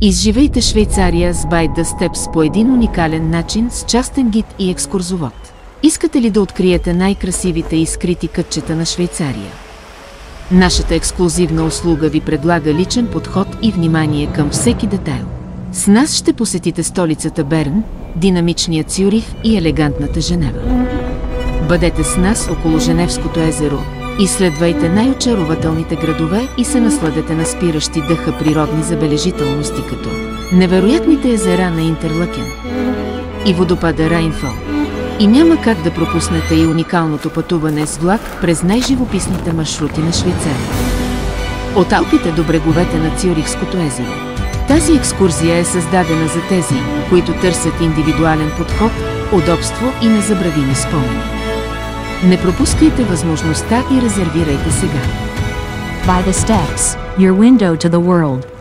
Изживейте Швейцария с By the Steps по един уникален начин с частен гид и екскурзовод. Искате ли да откриете най-красивите и скрити кътчета на Швейцария? Нашата ексклузивна услуга ви предлага личен подход и внимание към всеки детайл. С нас ще посетите столицата Берн, динамичния Цюрих и елегантната Женева. Бъдете с нас около Женевското езеро, изследвайте най-очарователните градове и се насладете на спиращи дъха природни забележителности като невероятните езера на Интерлакен и водопада Райнфол. И няма как да пропуснете и уникалното пътуване с влак през най-живописните маршрути на Швейцария. От Алпите до бреговете на Цюрихското езеро. Тази екскурзия е създадена за тези, които търсят индивидуален подход, удобство и незабравими спомени. Не пропускайте възможността и резервирайте сега. By the Steps, your window to the world.